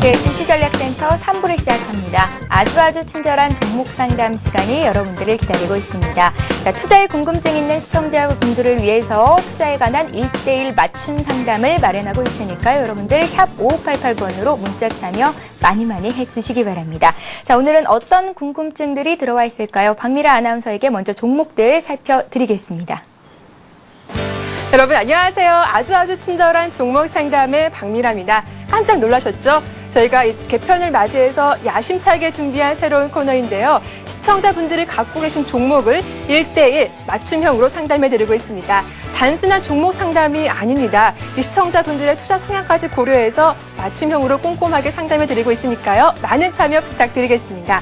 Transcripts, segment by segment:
네, 주식전략센터 3부를 시작합니다. 아주 친절한 종목 상담 시간이 여러분들을 기다리고 있습니다. 자, 투자에 궁금증 있는 시청자분들을 위해서 투자에 관한 1:1 맞춤 상담을 마련하고 있으니까요. 여러분들 샵 5588번으로 문자 참여 많이 해주시기 바랍니다. 자, 오늘은 어떤 궁금증들이 들어와 있을까요? 박미라 아나운서에게 먼저 종목들 살펴드리겠습니다. 여러분 안녕하세요. 아주 친절한 종목 상담의 박미라입니다. 깜짝 놀라셨죠? 저희가 이 개편을 맞이해서 야심차게 준비한 새로운 코너인데요. 시청자분들이 갖고 계신 종목을 1:1 맞춤형으로 상담해드리고 있습니다. 단순한 종목 상담이 아닙니다. 이 시청자분들의 투자 성향까지 고려해서 맞춤형으로 꼼꼼하게 상담해드리고 있으니까요. 많은 참여 부탁드리겠습니다.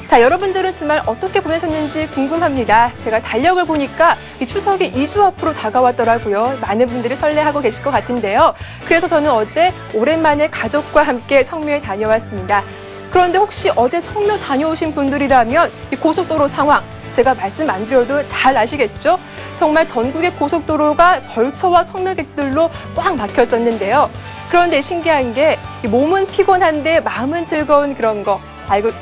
자, 여러분들은 주말 어떻게 보내셨는지 궁금합니다. 제가 달력을 보니까 이 추석이 2주 앞으로 다가왔더라고요. 많은 분들이 설레하고 계실 것 같은데요. 그래서 저는 어제 오랜만에 가족과 함께 성묘에 다녀왔습니다. 그런데 혹시 어제 성묘 다녀오신 분들이라면 이 고속도로 상황 제가 말씀 안 드려도 잘 아시겠죠? 정말 전국의 고속도로가 벌처와 성묘객들로 꽉 막혔었는데요. 그런데 신기한 게 몸은 피곤한데 마음은 즐거운 그런 거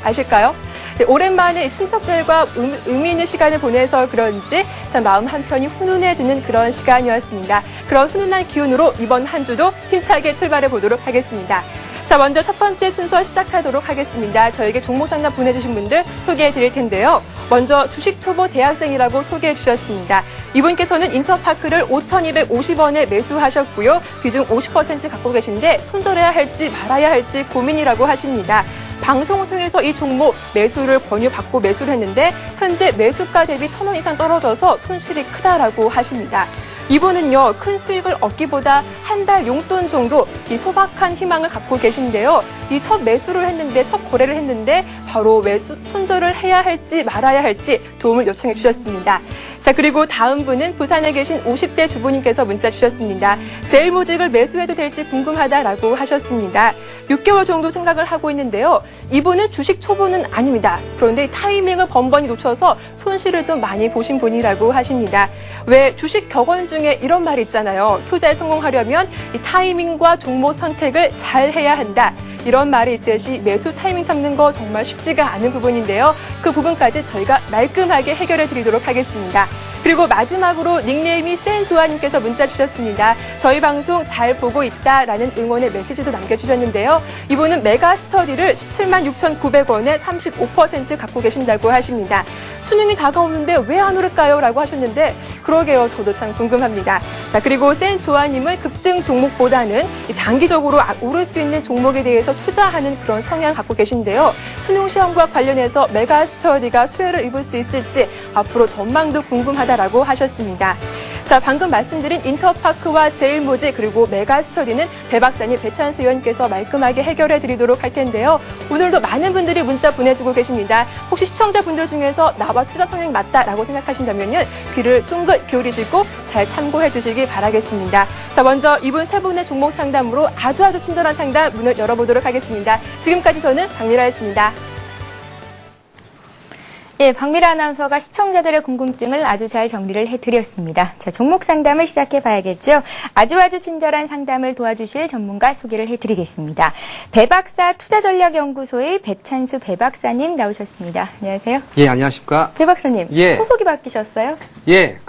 아실까요? 네, 오랜만에 친척들과 의미 있는 시간을 보내서 그런지 참 마음 한편이 훈훈해지는 그런 시간이었습니다. 그런 훈훈한 기운으로 이번 한 주도 힘차게 출발해 보도록 하겠습니다. 자, 먼저 첫 번째 순서 시작하도록 하겠습니다. 저에게 종목 상담 보내주신 분들 소개해 드릴 텐데요. 먼저 주식 초보 대학생이라고 소개해 주셨습니다. 이분께서는 인터파크를 5,250원에 매수하셨고요. 비중 50% 갖고 계신데 손절해야 할지 말아야 할지 고민이라고 하십니다. 방송을 통해서 이 종목 매수를 권유받고 매수를 했는데 현재 매수가 대비 1,000원 이상 떨어져서 손실이 크다라고 하십니다. 이분은요, 큰 수익을 얻기보다 한 달 용돈 정도 이 소박한 희망을 갖고 계신데요. 이 첫 매수를 했는데, 첫 거래를 했는데 바로 손절을 해야 할지 말아야 할지 도움을 요청해 주셨습니다. 자, 그리고 다음 분은 부산에 계신 50대 주부님께서 문자 주셨습니다. 제일모직을 매수해도 될지 궁금하다라고 하셨습니다. 6개월 정도 생각을 하고 있는데요. 이분은 주식 초보는 아닙니다. 그런데 타이밍을 번번이 놓쳐서 손실을 좀 많이 보신 분이라고 하십니다. 왜 주식 격언 중에 이런 말이 있잖아요. 투자에 성공하려면 이 타이밍과 종목 선택을 잘 해야 한다. 이런 말이 있듯이 매수 타이밍 잡는 거 정말 쉽지가 않은 부분인데요. 그 부분까지 저희가 말끔하게 해결해 드리도록 하겠습니다. 그리고 마지막으로 닉네임이 센조아님께서 문자 주셨습니다. 저희 방송 잘 보고 있다라는 응원의 메시지도 남겨주셨는데요. 이분은 메가스터디를 176,900원에 35% 갖고 계신다고 하십니다. 수능이 다가오는데 왜 안 오를까요? 라고 하셨는데 그러게요. 저도 참 궁금합니다. 자, 그리고 센조아님은 급등 종목보다는 장기적으로 오를 수 있는 종목에 대해서 투자하는 그런 성향 갖고 계신데요. 수능 시험과 관련해서 메가스터디가 수혜를 입을 수 있을지 앞으로 전망도 궁금하다라고 하셨습니다. 자, 방금 말씀드린 인터파크와 제일모직 그리고 메가스터디는 배 박사님, 배찬수 의원께서 말끔하게 해결해 드리도록 할 텐데요. 오늘도 많은 분들이 문자 보내주고 계십니다. 혹시 시청자분들 중에서 나와 투자 성향이 맞다라고 생각하신다면요, 귀를 쫑긋 기울이시고 잘 참고해 주시기 바라겠습니다. 자, 먼저 이분 세 분의 종목 상담으로 아주 친절한 상담 문을 열어보도록 하겠습니다. 지금까지 저는 박미라였습니다. 예, 박미라 아나운서가 시청자들의 궁금증을 아주 잘 정리를 해드렸습니다. 자, 종목 상담을 시작해 봐야겠죠. 아주 친절한 상담을 도와주실 전문가 소개를 해드리겠습니다. 배박사 투자전략연구소의 배찬수 배박사님 나오셨습니다. 안녕하세요. 예, 안녕하십니까. 배박사님, 예. 소속이 바뀌셨어요? 예,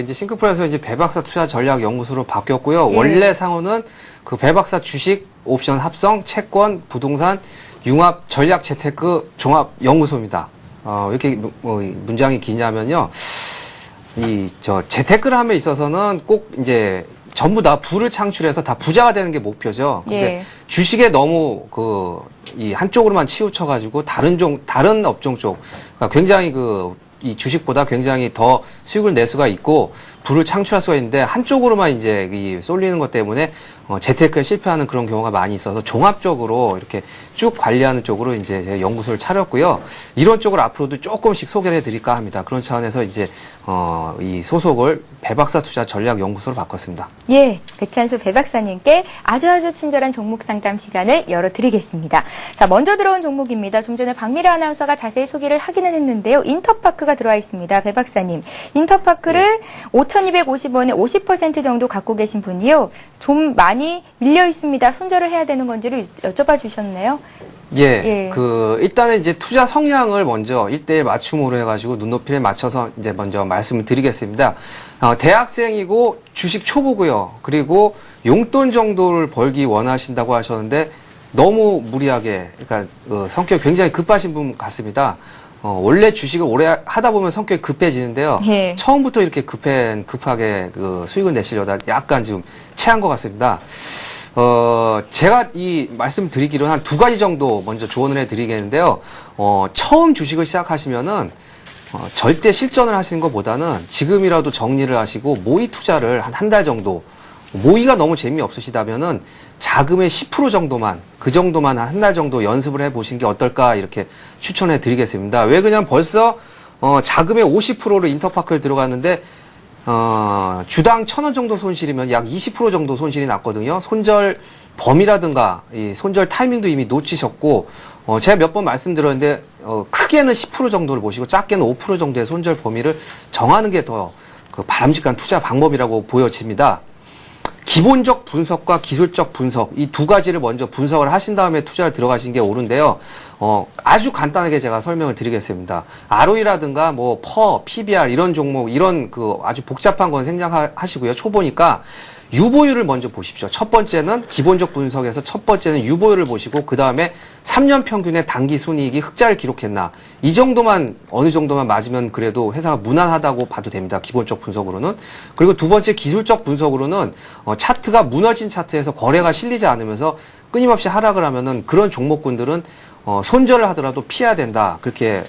이제 싱크프로에서 이제 배박사 투자전략연구소로 바뀌었고요. 예. 원래 상호는 그 배박사 주식, 옵션 합성, 채권, 부동산, 융합 전략 재테크 종합연구소입니다. 이렇게 문장이 기냐면요. 재테크를 함에 있어서는 꼭 이제 전부 다 부를 창출해서 다 부자가 되는 게 목표죠. 근데 예. 주식에 너무 이 한쪽으로만 치우쳐가지고 다른 업종 쪽, 그러니까 굉장히 이 주식보다 굉장히 더 수익을 낼 수가 있고 부를 창출할 수가 있는데 한쪽으로만 이제 쏠리는 것 때문에 재테크에 실패하는 그런 경우가 많이 있어서 종합적으로 이렇게 쭉 관리하는 쪽으로 이제 제가 연구소를 차렸고요. 이런 쪽을 앞으로도 조금씩 소개를 해드릴까 합니다. 그런 차원에서 이제 이 소속을 배박사 투자 전략 연구소로 바꿨습니다. 예, 배찬수 배박사님께 아주 친절한 종목 상담 시간을 열어드리겠습니다. 자, 먼저 들어온 종목입니다. 좀 전에 박미라 아나운서가 자세히 소개를 하기는 했는데요. 인터파크가 들어와 있습니다. 배박사님, 인터파크를 5천 5,250원에 50% 정도 갖고 계신 분이요. 좀 많이 밀려 있습니다. 손절을 해야 되는 건지를 여쭤봐 주셨네요. 예, 일단은 이제 투자 성향을 먼저 1대1 맞춤으로 해가지고 눈높이를 맞춰서 이제 먼저 말씀을 드리겠습니다. 대학생이고 주식 초보고요. 그리고 용돈 정도를 벌기 원하신다고 하셨는데 너무 무리하게, 그러니까 성격이 굉장히 급하신 분 같습니다. 원래 주식을 오래 하다 보면 성격이 급해지는데요. 예. 처음부터 이렇게 급하게 수익을 내시려다 약간 지금 체한 것 같습니다. 제가 이 말씀드리기로는 한 2가지 정도 먼저 조언을 해드리겠는데요. 처음 주식을 시작하시면은, 절대 실전을 하시는 것보다는 지금이라도 정리를 하시고 모의 투자를 한 달 정도, 모의가 너무 재미없으시다면은 자금의 10% 정도만, 그 정도만 한 달 정도 연습을 해 보시는 게 어떨까 이렇게 추천해 드리겠습니다. 왜 그냥 벌써, 자금의 50%로 인터파크를 들어갔는데, 주당 1,000원 정도 손실이면 약 20% 정도 손실이 났거든요. 손절 범위라든가 이 손절 타이밍도 이미 놓치셨고, 제가 몇 번 말씀드렸는데, 크게는 10% 정도를 보시고 작게는 5% 정도의 손절 범위를 정하는 게 더 바람직한 투자 방법이라고 보여집니다. 기본적 분석과 기술적 분석, 이 2가지를 먼저 분석을 하신 다음에 투자를 들어가신 게 옳은데요. 아주 간단하게 제가 설명을 드리겠습니다. ROE라든가 PBR 이런 종목, 이런 아주 복잡한 건 생략하시고요. 초보니까 유보율을 먼저 보십시오. 첫 번째는 기본적 분석에서 첫 번째는 유보율을 보시고 그 다음에 3년 평균의 단기 순이익이 흑자를 기록했나, 이 정도만 어느 정도만 맞으면 그래도 회사가 무난하다고 봐도 됩니다. 기본적 분석으로는. 그리고 2번째 기술적 분석으로는 차트가 무너진 차트에서 거래가 실리지 않으면서 끊임없이 하락을 하면은 그런 종목군들은 손절을 하더라도 피해야 된다. 그렇게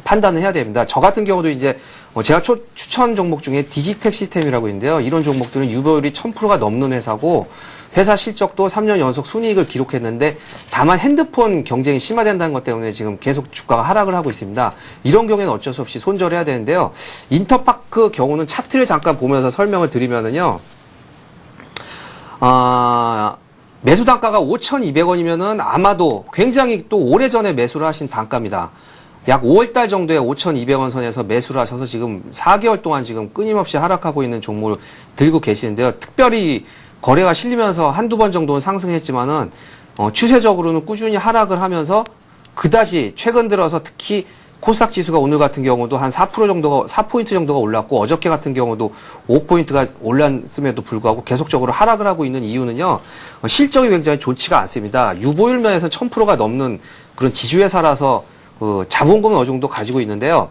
판단을 해야 됩니다. 저 같은 경우도 이제 제가 추천 종목 중에 디지텍 시스템이라고 있는데요. 이런 종목들은 유보율이 1000%가 넘는 회사고 회사 실적도 3년 연속 순이익을 기록했는데 다만 핸드폰 경쟁이 심화된다는 것 때문에 지금 계속 주가가 하락을 하고 있습니다. 이런 경우에는 어쩔 수 없이 손절해야 되는데요. 인터파크 경우는 차트를 잠깐 보면서 설명을 드리면은요. 매수 단가가 5,200원이면은 아마도 굉장히 또 오래전에 매수를 하신 단가입니다. 약 5월달 정도에 5,200원 선에서 매수를 하셔서 지금 4개월 동안 지금 끊임없이 하락하고 있는 종목을 들고 계시는데요. 특별히 거래가 실리면서 한두 번 정도는 상승했지만은, 추세적으로는 꾸준히 하락을 하면서 그다지 최근 들어서 특히 코스닥 지수가 오늘 같은 경우도 한 4포인트 정도가 올랐고 어저께 같은 경우도 5포인트가 올랐음에도 불구하고 계속적으로 하락을 하고 있는 이유는요. 실적이 굉장히 좋지가 않습니다. 유보율 면에서 1000%가 넘는 그런 지주회사라서 자본금은 어느 정도 가지고 있는데요.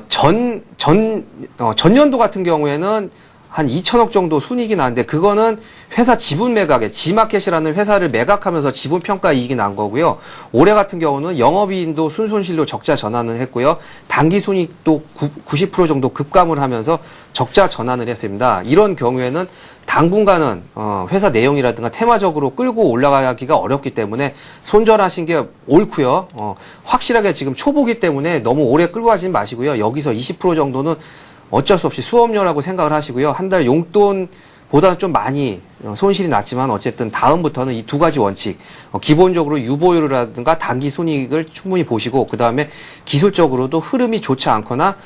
전년도 같은 경우에는 한 2천억 정도 순이익이 나는데 그거는 회사 지분 매각에 지마켓이라는 회사를 매각하면서 지분 평가 이익이 난 거고요. 올해 같은 경우는 영업이익도 순손실로 적자 전환을 했고요. 단기 순이익도 90% 정도 급감을 하면서 적자 전환을 했습니다. 이런 경우에는 당분간은 회사 내용이라든가 테마적으로 끌고 올라가기가 어렵기 때문에 손절하신 게 옳고요. 확실하게 지금 초보기 때문에 너무 오래 끌고 가지 마시고요. 여기서 20% 정도는 어쩔 수 없이 수업료라고 생각을 하시고요. 한 달 용돈보다는 좀 많이 손실이 났지만 어쨌든 다음부터는 이 2가지 원칙, 기본적으로 유보율이라든가 단기 순이익을 충분히 보시고 그 다음에 기술적으로도 흐름이 좋지 않거나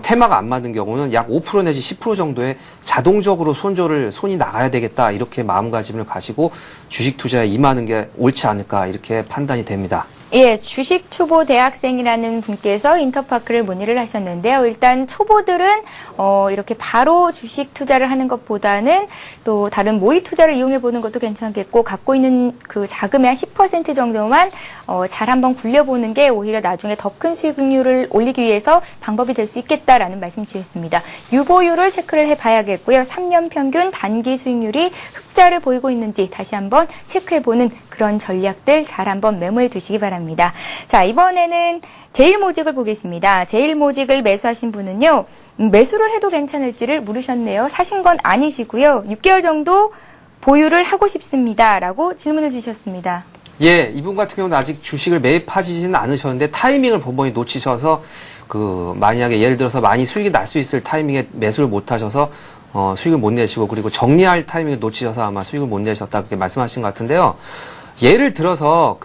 테마가 안 맞는 경우는 약 5% 내지 10% 정도의 자동적으로 손이 나가야 되겠다, 이렇게 마음가짐을 가시고 주식 투자에 임하는 게 옳지 않을까 이렇게 판단이 됩니다. 예, 주식 초보 대학생이라는 분께서 인터파크를 문의를 하셨는데요. 일단 초보들은 이렇게 바로 주식 투자를 하는 것보다는 또 다른 모의 투자를 이용해 보는 것도 괜찮겠고, 갖고 있는 그 자금의 한 10% 정도만 잘 한번 굴려보는 게 오히려 나중에 더 큰 수익률을 올리기 위해서 방법이 될 수 있겠다라는 말씀 주셨습니다. 유보율을 체크를 해봐야겠고요. 3년 평균 단기 수익률이 흑자를 보이고 있는지 다시 한번 체크해보는 그런 전략들 잘 한번 메모해 두시기 바랍니다. 자, 이번에는 제일모직을 보겠습니다. 제일모직을 매수하신 분은요, 매수를 해도 괜찮을지를 물으셨네요. 사신 건 아니시고요. 6개월 정도 보유를 하고 싶습니다. 라고 질문을 주셨습니다. 예, 이분 같은 경우는 아직 주식을 매입하지는 않으셨는데 타이밍을 번번이 놓치셔서 만약에 예를 들어서 많이 수익이 날 수 있을 타이밍에 매수를 못 하셔서 수익을 못 내시고, 그리고 정리할 타이밍을 놓치셔서 아마 수익을 못 내셨다 그렇게 말씀하신 것 같은데요. 예를 들어서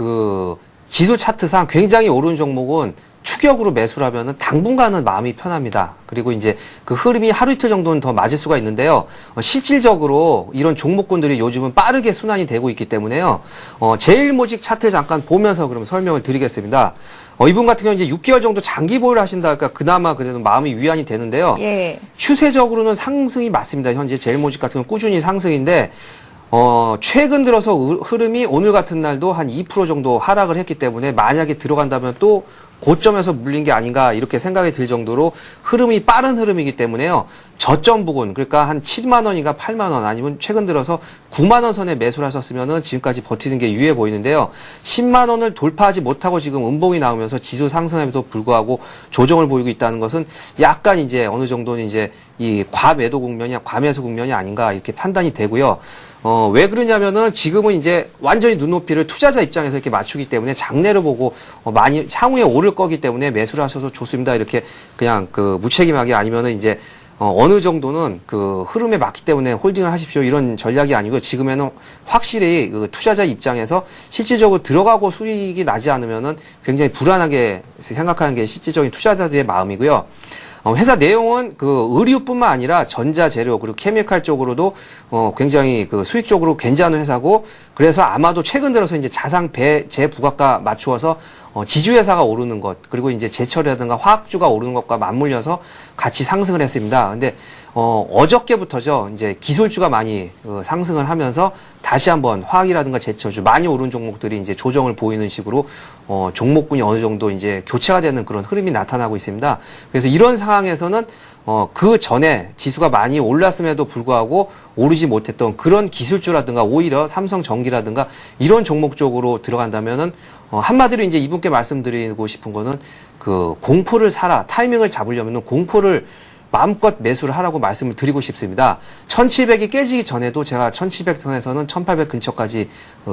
지수 차트상 굉장히 오른 종목은 추격으로 매수를 하면은 당분간은 마음이 편합니다. 그리고 이제 그 흐름이 하루 이틀 정도는 더 맞을 수가 있는데요. 실질적으로 이런 종목군들이 요즘은 빠르게 순환이 되고 있기 때문에요. 제일모직 차트 잠깐 보면서 그럼 설명을 드리겠습니다. 이분 같은 경우는 이제 6개월 정도 장기 보유를 하신다 할까 그나마 그래도 마음이 위안이 되는데요. 예. 추세적으로는 상승이 맞습니다. 현재 제일모직 같은 경우는 꾸준히 상승인데 최근 들어서 흐름이 오늘 같은 날도 한 2% 정도 하락을 했기 때문에 만약에 들어간다면 또 고점에서 물린 게 아닌가 이렇게 생각이 들 정도로 흐름이 빠른 흐름이기 때문에요. 저점 부근 그러니까 한 7만 원인가 8만 원 아니면 최근 들어서 9만 원 선에 매수를 하셨으면은 지금까지 버티는 게 유해 보이는데요. 10만 원을 돌파하지 못하고 지금 음봉이 나오면서 지수 상승에도 불구하고 조정을 보이고 있다는 것은 약간 이제 어느 정도는 이제 이 과매도 국면이 과매수 국면이 아닌가 이렇게 판단이 되고요. 왜 그러냐면은 지금은 이제 완전히 눈높이를 투자자 입장에서 이렇게 맞추기 때문에 장내를 보고 많이 향후에 오를 거기 때문에 매수를 하셔서 좋습니다. 이렇게 그냥 그 무책임하게 아니면은 이제 어느 정도는 그 흐름에 맞기 때문에 홀딩을 하십시오. 이런 전략이 아니고 지금에는 확실히 그 투자자 입장에서 실질적으로 들어가고 수익이 나지 않으면은 굉장히 불안하게 생각하는 게 실질적인 투자자들의 마음이고요. 회사 내용은 그 의류뿐만 아니라 전자 재료 그리고 케미칼 쪽으로도 굉장히 그 수익적으로 괜찮은 회사고 그래서 아마도 최근 들어서 이제 자상 재부각과 맞추어서 지주회사가 오르는 것 그리고 이제 제철이라든가 화학주가 오르는 것과 맞물려서 같이 상승을 했습니다. 근데 어저께부터죠. 이제 기술주가 많이 상승을 하면서 다시 한번 화학이라든가 제철주 많이 오른 종목들이 이제 조정을 보이는 식으로 종목군이 어느 정도 이제 교체가 되는 그런 흐름이 나타나고 있습니다. 그래서 이런 상황에서는 그 전에 지수가 많이 올랐음에도 불구하고 오르지 못했던 그런 기술주라든가 오히려 삼성전기라든가 이런 종목 쪽으로 들어간다면은 한마디로 이제 이분께 말씀드리고 싶은 거는 그 공포를 사라 타이밍을 잡으려면은 공포를 마음껏 매수를 하라고 말씀을 드리고 싶습니다. 1700이 깨지기 전에도 제가 1700선에서는 1800 근처까지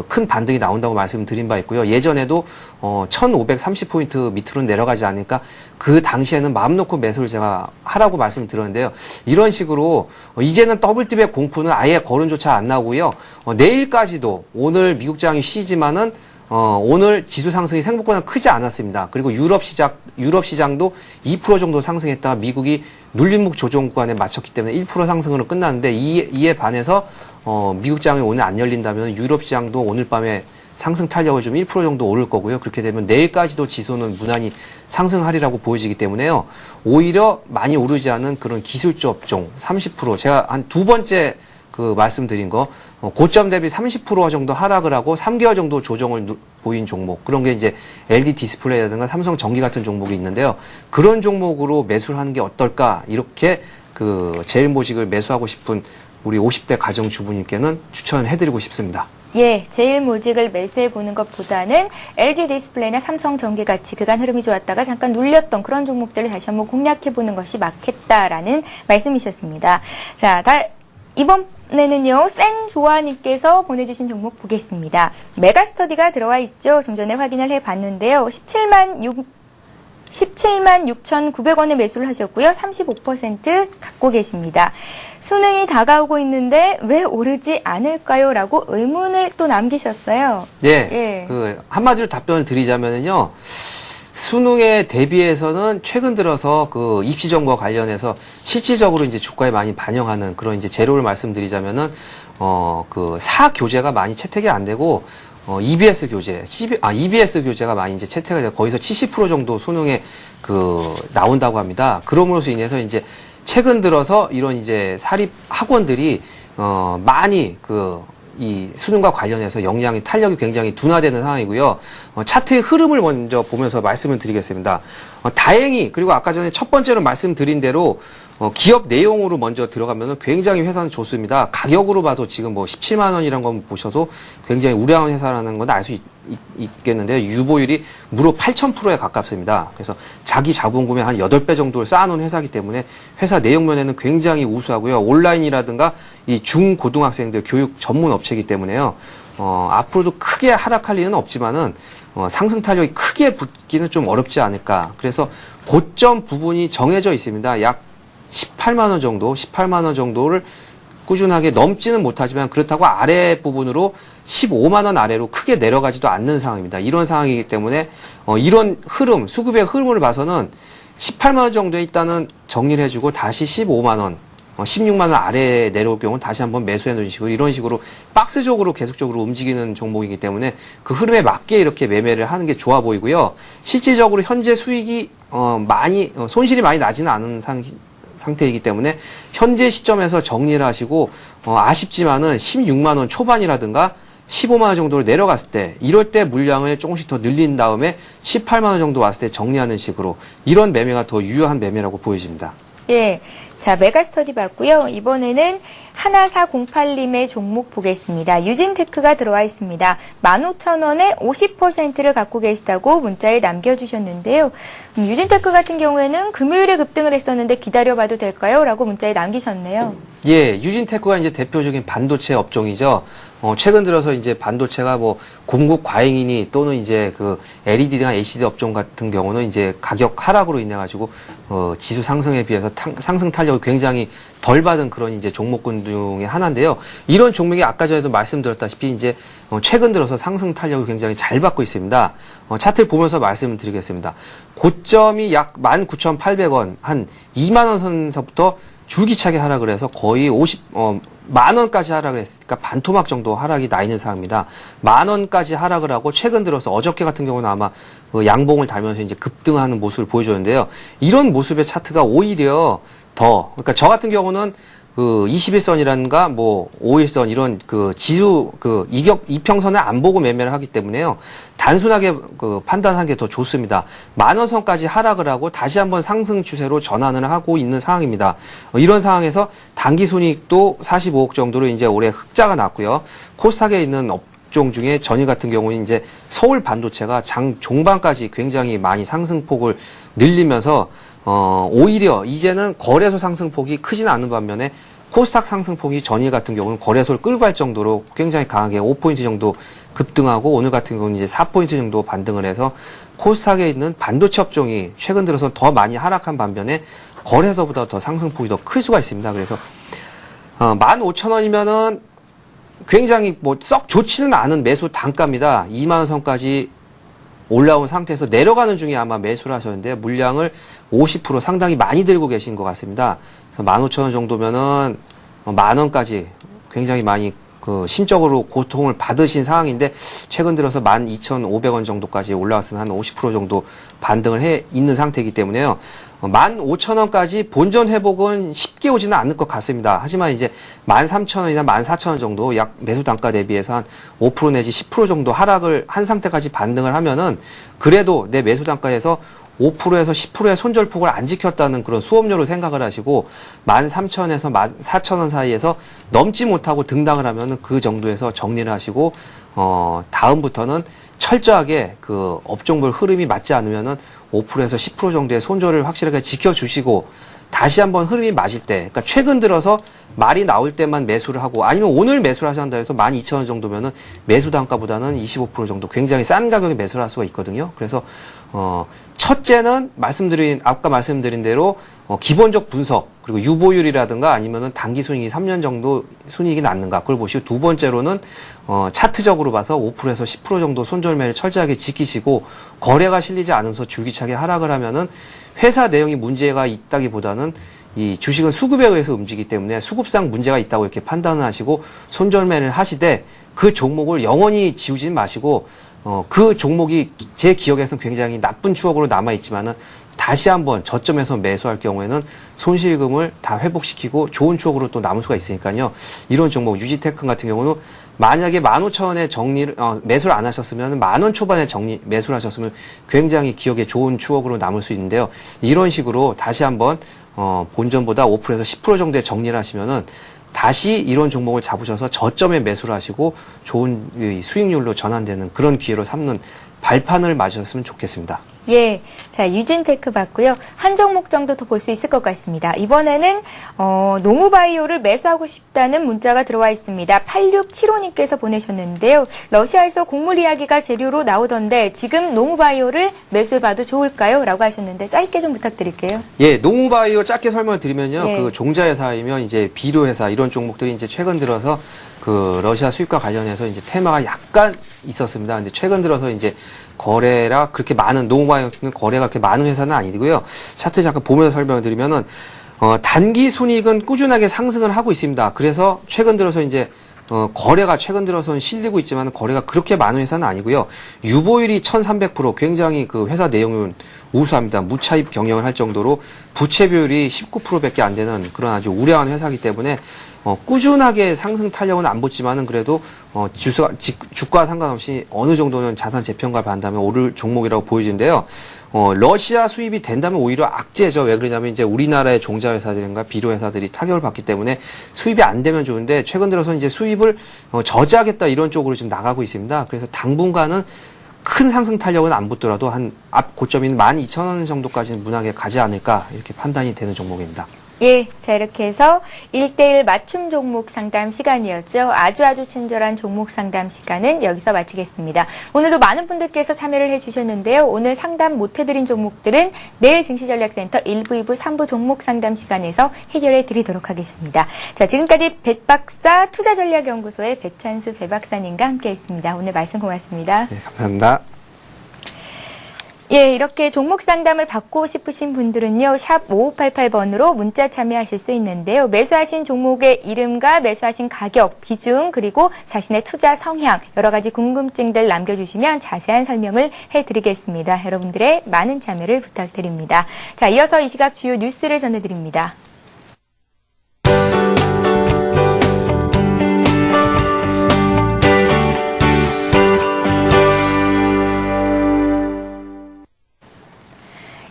큰 반등이 나온다고 말씀드린 바 있고요. 예전에도 1530포인트 밑으로 내려가지 않으니까 그 당시에는 마음 놓고 매수를 제가 하라고 말씀을 드렸는데요. 이런 식으로 이제는 더블딥의 공포는 아예 거론조차 안 나오고요. 내일까지도 오늘 미국장이 쉬지만은 오늘 지수 상승이 생각보다 크지 않았습니다. 그리고 유럽 시장도 2% 정도 상승했다가 미국이 눌림목 조정 구간에 맞췄기 때문에 1% 상승으로 끝났는데 이에 반해서 미국장이 오늘 안 열린다면 유럽 시장도 오늘 밤에 상승 탄력을 좀 1% 정도 오를 거고요. 그렇게 되면 내일까지도 지수는 무난히 상승하리라고 보여지기 때문에요. 오히려 많이 오르지 않은 그런 기술주 업종 30% 제가 한 두 번째 그 말씀드린 거 고점 대비 30% 정도 하락을 하고 3개월 정도 조정을 보인 종목 그런 게 이제 LG 디스플레이라든가 삼성전기 같은 종목이 있는데요. 그런 종목으로 매수를 하는 게 어떨까 이렇게 그 제일모직을 매수하고 싶은 우리 50대 가정주부님께는 추천해드리고 싶습니다. 예, 제일모직을 매수해보는 것보다는 LG 디스플레이나 삼성전기 같이 그간 흐름이 좋았다가 잠깐 눌렸던 그런 종목들을 다시 한번 공략해보는 것이 맞겠다라는 말씀이셨습니다. 자, 이번에는요, 생조아님께서 보내주신 종목 보겠습니다. 메가스터디가 들어와 있죠. 좀 전에 확인을 해봤는데요. 17만 6,900원에 매수를 하셨고요. 35% 갖고 계십니다. 수능이 다가오고 있는데 왜 오르지 않을까요? 라고 의문을 또 남기셨어요. 네. 예. 그 한마디로 답변을 드리자면은요. 수능에 대비해서는 최근 들어서 그 입시 정보와 관련해서 실질적으로 이제 주가에 많이 반영하는 그런 이제 재료를 말씀드리자면은 그 사교재가 많이 채택이 안 되고 EBS 교재가 많이 이제 채택이 되고 거기서 70% 정도 수능에 그 나온다고 합니다. 그럼으로써 인해서 이제 최근 들어서 이런 이제 사립 학원들이 많이 이 수능과 관련해서 영향이 탄력이 굉장히 둔화되는 상황이고요. 차트의 흐름을 먼저 보면서 말씀을 드리겠습니다. 다행히 그리고 아까 전에 첫 번째로 말씀드린 대로 기업 내용으로 먼저 들어가면 굉장히 회사는 좋습니다. 가격으로 봐도 지금 뭐 17만 원이라는 건 보셔도 굉장히 우량한 회사라는 건 알 수 있겠는데요. 유보율이 무려 8,000%에 가깝습니다. 그래서 자기 자본금의 한 8배 정도를 쌓아놓은 회사이기 때문에 회사 내용면에는 굉장히 우수하고요. 온라인이라든가 이 중고등학생들 교육 전문 업체이기 때문에요. 앞으로도 크게 하락할 리는 없지만은 상승 탄력이 크게 붙기는 좀 어렵지 않을까. 그래서 고점 부분이 정해져 있습니다. 약 18만 원 정도를 꾸준하게 넘지는 못하지만 그렇다고 아래 부분으로 15만 원 아래로 크게 내려가지도 않는 상황입니다. 이런 상황이기 때문에 이런 흐름, 수급의 흐름을 봐서는 18만 원 정도에 일단은 정리를 해주고 다시 15만 원, 16만 원 아래에 내려올 경우는 다시 한번 매수해 놓으시고 이런 식으로 박스적으로 계속적으로 움직이는 종목이기 때문에 그 흐름에 맞게 이렇게 매매를 하는 게 좋아 보이고요. 실질적으로 현재 수익이 손실이 많이 나지는 않은 상태이기 때문에 현재 시점에서 정리를 하시고 아쉽지만은 16만 원 초반이라든가 15만 원 정도로 내려갔을 때 이럴 때 물량을 조금씩 더 늘린 다음에 18만 원 정도 왔을 때 정리하는 식으로 이런 매매가 더 유효한 매매라고 보여집니다. 예. 자, 메가스터디 봤고요. 이번에는 하나사공팔님의 종목 보겠습니다. 유진테크가 들어와 있습니다. 15,000원에 50%를 갖고 계시다고 문자에 남겨주셨는데요. 유진테크 같은 경우에는 금요일에 급등을 했었는데 기다려봐도 될까요? 라고 문자에 남기셨네요. 예, 유진테크가 이제 대표적인 반도체 업종이죠. 최근 들어서 이제 반도체가 뭐 공급 과잉이니 또는 이제 그 LED나 LCD 업종 같은 경우는 이제 가격 하락으로 인해 가지고 지수 상승에 비해서 상승 탄력을 굉장히 덜 받은 그런 이제 종목군 중에 하나인데요. 이런 종목이 아까 전에도 말씀드렸다시피 이제 최근 들어서 상승 탄력을 굉장히 잘 받고 있습니다. 차트를 보면서 말씀드리겠습니다. 고점이 약 19,800원, 한 2만 원 선서부터 줄기차게 하락을 해서 거의 만 원까지 하락을 했으니까 반토막 정도 하락이 나 있는 상황입니다. 만 원까지 하락을 하고 최근 들어서 어저께 같은 경우는 아마 그 양봉을 달면서 이제 급등하는 모습을 보여줬는데요. 이런 모습의 차트가 오히려 그러니까 저 같은 경우는 그 21선이라든가 뭐 5일선 이런 그 지수 그 이평선을 안 보고 매매를 하기 때문에요. 단순하게 그 판단하는 게 더 좋습니다. 만 원 선까지 하락을 하고 다시 한번 상승 추세로 전환을 하고 있는 상황입니다. 이런 상황에서 단기 손익도 45억 정도로 이제 올해 흑자가 났고요. 코스닥에 있는 업종 중에 전일 같은 경우는 이제 서울 반도체가 장 종반까지 굉장히 많이 상승폭을 늘리면서 오히려 이제는 거래소 상승폭이 크지는 않은 반면에 코스닥 상승폭이 전일 같은 경우는 거래소를 끌고 갈 정도로 굉장히 강하게 5포인트 정도 급등하고 오늘 같은 경우는 이제 4포인트 정도 반등을 해서 코스닥에 있는 반도체 업종이 최근 들어서 더 많이 하락한 반면에 거래소보다 더 상승폭이 더 클 수가 있습니다. 그래서 15,000원이면은 굉장히 뭐 썩 좋지는 않은 매수 단가입니다. 2만 원 선까지 올라온 상태에서 내려가는 중에 아마 매수를 하셨는데 물량을 50% 상당히 많이 들고 계신 것 같습니다. 그래서 15,000원 정도면은 만 원까지 굉장히 많이 그 심적으로 고통을 받으신 상황인데 최근 들어서 12,500원 정도까지 올라왔으면 한 50% 정도 반등을 해 있는 상태이기 때문에요. 15,000원까지 본전 회복은 쉽게 오지는 않을 것 같습니다. 하지만 이제 13,000원이나 14,000원 정도 약 매수 단가 대비해서 한 5% 내지 10% 정도 하락을 한 상태까지 반등을 하면은 그래도 내 매수 단가에서 5%에서 10%의 손절폭을 안 지켰다는 그런 수업료로 생각을 하시고 13,000원에서 14,000원 사이에서 넘지 못하고 등락을 하면은 그 정도에서 정리를 하시고 다음부터는 철저하게 그 업종별 흐름이 맞지 않으면은 5%에서 10% 정도의 손절을 확실하게 지켜주시고 다시 한번 흐름이 맞을 때, 그러니까 최근 들어서 말이 나올 때만 매수를 하고 아니면 오늘 매수를 하신다 해서 12,000원 정도면은 매수 단가보다는 25% 정도 굉장히 싼 가격에 매수를 할 수가 있거든요. 그래서 첫째는 아까 말씀드린 대로 기본적 분석 그리고 유보율이라든가 아니면은 단기 순이익이 3년 정도 순이익이 났는가 그걸 보시고 두 번째로는 차트적으로 봐서 5%에서 10% 정도 손절매를 철저하게 지키시고 거래가 실리지 않으면서 줄기차게 하락을 하면은 회사 내용이 문제가 있다기보다는 이 주식은 수급에 의해서 움직이기 때문에 수급상 문제가 있다고 이렇게 판단을 하시고 손절매를 하시되 그 종목을 영원히 지우지 마시고 그 종목이 제 기억에서는 굉장히 나쁜 추억으로 남아있지만은 다시 한번 저점에서 매수할 경우에는 손실금을 다 회복시키고 좋은 추억으로 또 남을 수가 있으니까요. 이런 종목 유지테크 같은 경우는 만약에 15,000원에 매수를 안 하셨으면 만 원 초반에 매수를 하셨으면 굉장히 기억에 좋은 추억으로 남을 수 있는데요. 이런 식으로 다시 한번 본전보다 5%에서 10% 정도의 정리를 하시면은 다시 이런 종목을 잡으셔서 저점에 매수를 하시고 좋은 수익률로 전환되는 그런 기회로 삼는 발판을 맞으셨으면 좋겠습니다. 예, 자 유진테크 봤고요. 한 종목 정도 더 볼 수 있을 것 같습니다. 이번에는 농우바이오를 매수하고 싶다는 문자가 들어와 있습니다. 8675님께서 보내셨는데요. 러시아에서 곡물 이야기가 재료로 나오던데 지금 농우바이오를 매수해봐도 좋을까요? 라고 하셨는데 짧게 좀 부탁드릴게요. 예, 농우바이오 짧게 설명을 드리면요. 예. 그 종자회사이면 이제 비료회사 이런 종목들이 이제 최근 들어서 그 러시아 수입과 관련해서 이제 테마가 약간 있었습니다. 근데 최근 들어서 이제 거래라 그렇게 많은 농우바이오는 거래가 그렇게 많은 회사는 아니고요. 차트 잠깐 보면서 설명을 드리면은 단기 순이익은 꾸준하게 상승을 하고 있습니다. 그래서 최근 들어서 이제 거래가 최근 들어서는 실리고 있지만 거래가 그렇게 많은 회사는 아니고요. 유보율이 1300% 굉장히 그 회사 내용은 우수합니다. 무차입 경영을 할 정도로 부채 비율이 19%밖에 안 되는 그런 아주 우려한 회사이기 때문에 꾸준하게 상승 탄력은 안 붙지만은 그래도 주가 상관없이 어느 정도는 자산 재평가를 받는다면 오를 종목이라고 보여지는데요. 러시아 수입이 된다면 오히려 악재죠. 왜 그러냐면 이제 우리나라의 종자 회사들인가 비료 회사들이 타격을 받기 때문에 수입이 안 되면 좋은데 최근 들어서 이제 수입을 저지하겠다 이런 쪽으로 지금 나가고 있습니다. 그래서 당분간은 큰 상승 탄력은 안 붙더라도 한 앞 고점인 12,000원 정도까지는 무난하게 가지 않을까 이렇게 판단이 되는 종목입니다. 예, 자 이렇게 해서 1대1 맞춤 종목 상담 시간이었죠. 아주 친절한 종목 상담 시간은 여기서 마치겠습니다. 오늘도 많은 분들께서 참여를 해주셨는데요. 오늘 상담 못해드린 종목들은 내일 증시전략센터 1부, 2부, 3부 종목 상담 시간에서 해결해 드리도록 하겠습니다. 자, 지금까지 백박사 투자전략연구소의 배찬수 배박사님과 함께했습니다. 오늘 말씀 고맙습니다. 네, 감사합니다. 예, 이렇게 종목 상담을 받고 싶으신 분들은요, 샵 5588번으로 문자 참여하실 수 있는데요. 매수하신 종목의 이름과 매수하신 가격, 비중, 그리고 자신의 투자 성향, 여러 가지 궁금증들 남겨주시면 자세한 설명을 해드리겠습니다. 여러분들의 많은 참여를 부탁드립니다. 자, 이어서 이 시각 주요 뉴스를 전해드립니다.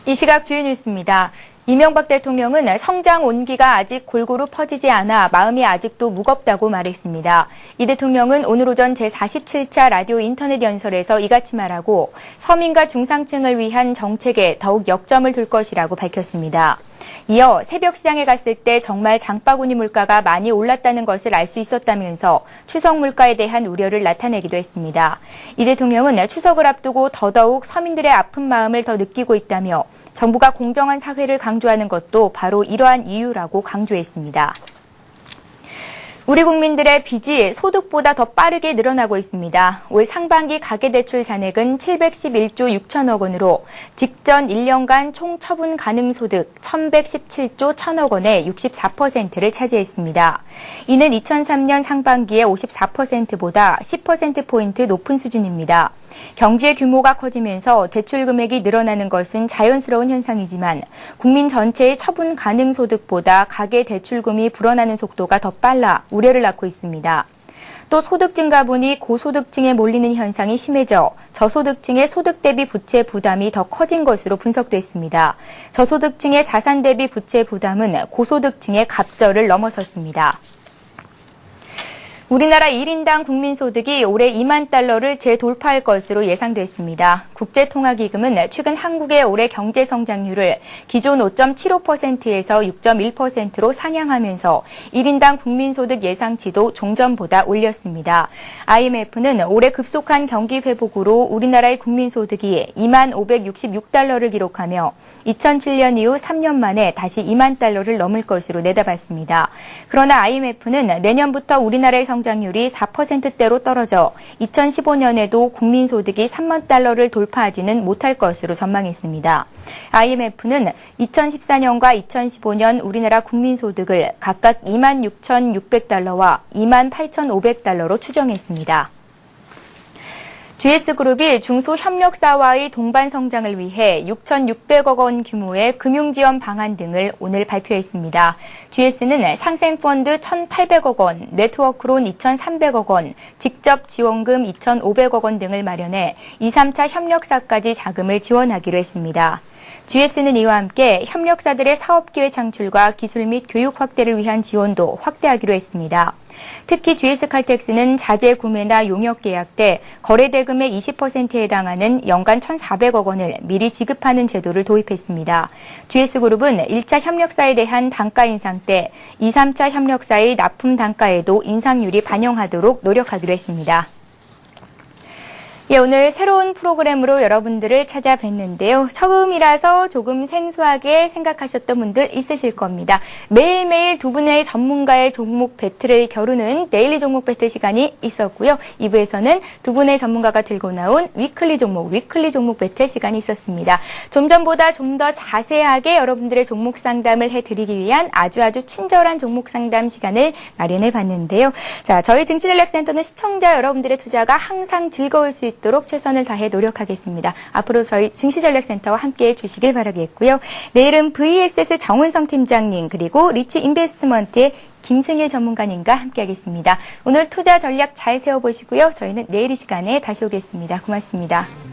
이 시각 주요 뉴스입니다. 이명박 대통령은 성장 온기가 아직 골고루 퍼지지 않아 마음이 아직도 무겁다고 말했습니다. 이 대통령은 오늘 오전 제47차 라디오 인터넷 연설에서 이같이 말하고 서민과 중상층을 위한 정책에 더욱 역점을 둘 것이라고 밝혔습니다. 이어 새벽 시장에 갔을 때 정말 장바구니 물가가 많이 올랐다는 것을 알 수 있었다면서 추석 물가에 대한 우려를 나타내기도 했습니다. 이 대통령은 추석을 앞두고 더더욱 서민들의 아픈 마음을 더 느끼고 있다며 정부가 공정한 사회를 강조하는 것도 바로 이러한 이유라고 강조했습니다. 우리 국민들의 빚이 소득보다 더 빠르게 늘어나고 있습니다. 올 상반기 가계대출 잔액은 711조 6천억 원으로 직전 1년간 총 처분 가능 소득 1,117조 1천억 원의 64%를 차지했습니다. 이는 2003년 상반기의 54%보다 10%포인트 높은 수준입니다. 경제 규모가 커지면서 대출 금액이 늘어나는 것은 자연스러운 현상이지만 국민 전체의 처분 가능 소득보다 가계 대출금이 불어나는 속도가 더 빨라 우려를 낳고 있습니다. 또 소득 증가분이 고소득층에 몰리는 현상이 심해져 저소득층의 소득 대비 부채 부담이 더 커진 것으로 분석됐습니다. 저소득층의 자산 대비 부채 부담은 고소득층의 갑절을 넘어섰습니다. 우리나라 1인당 국민소득이 올해 2만 달러를 재돌파할 것으로 예상됐습니다. 국제통화기금은 최근 한국의 올해 경제성장률을 기존 5.75%에서 6.1%로 상향하면서 1인당 국민소득 예상치도 종전보다 올렸습니다. IMF는 올해 급속한 경기 회복으로 우리나라의 국민소득이 2만 566달러를 기록하며 2007년 이후 3년 만에 다시 2만 달러를 넘을 것으로 내다봤습니다. 그러나 IMF는 내년부터 우리나라의 성장률이 4%대로 떨어져 2015년에도 국민소득이 3만 달러를 돌파하지는 못할 것으로 전망했습니다. IMF는 2014년과 2015년 우리나라 국민소득을 각각 2만 6,600달러와 2만 8,500달러로 추정했습니다. GS그룹이 중소협력사와의 동반 성장을 위해 6,600억 원 규모의 금융지원 방안 등을 오늘 발표했습니다. GS는 상생펀드 1,800억 원, 네트워크론 2,300억 원, 직접 지원금 2,500억 원 등을 마련해 2, 3차 협력사까지 자금을 지원하기로 했습니다. GS는 이와 함께 협력사들의 사업기회 창출과 기술 및 교육 확대를 위한 지원도 확대하기로 했습니다. 특히 GS칼텍스는 자재 구매나 용역 계약 때 거래 대금의 20%에 해당하는 연간 1,400억 원을 미리 지급하는 제도를 도입했습니다. GS그룹은 1차 협력사에 대한 단가 인상 때 2, 3차 협력사의 납품 단가에도 인상률이 반영하도록 노력하기로 했습니다. 예, 오늘 새로운 프로그램으로 여러분들을 찾아뵀는데요. 처음이라서 조금 생소하게 생각하셨던 분들 있으실 겁니다. 매일매일 두 분의 전문가의 종목 배틀을 겨루는 데일리 종목 배틀 시간이 있었고요. 2부에서는 두 분의 전문가가 들고 나온 위클리 종목 배틀 시간이 있었습니다. 좀 전보다 좀 더 자세하게 여러분들의 종목 상담을 해드리기 위한 아주 친절한 종목 상담 시간을 마련해 봤는데요. 자, 저희 증시전략센터는 시청자 여러분들의 투자가 항상 즐거울 수 있도록 최선을 다해 노력하겠습니다. 앞으로 저희 증시전략센터와 함께해 주시길 바라겠고요. 내일은 VSS 정은성 팀장님 그리고 리치 인베스트먼트의 김승일 전문가님과 함께하겠습니다. 오늘 투자 전략 잘 세워보시고요. 저희는 내일 이 시간에 다시 오겠습니다. 고맙습니다.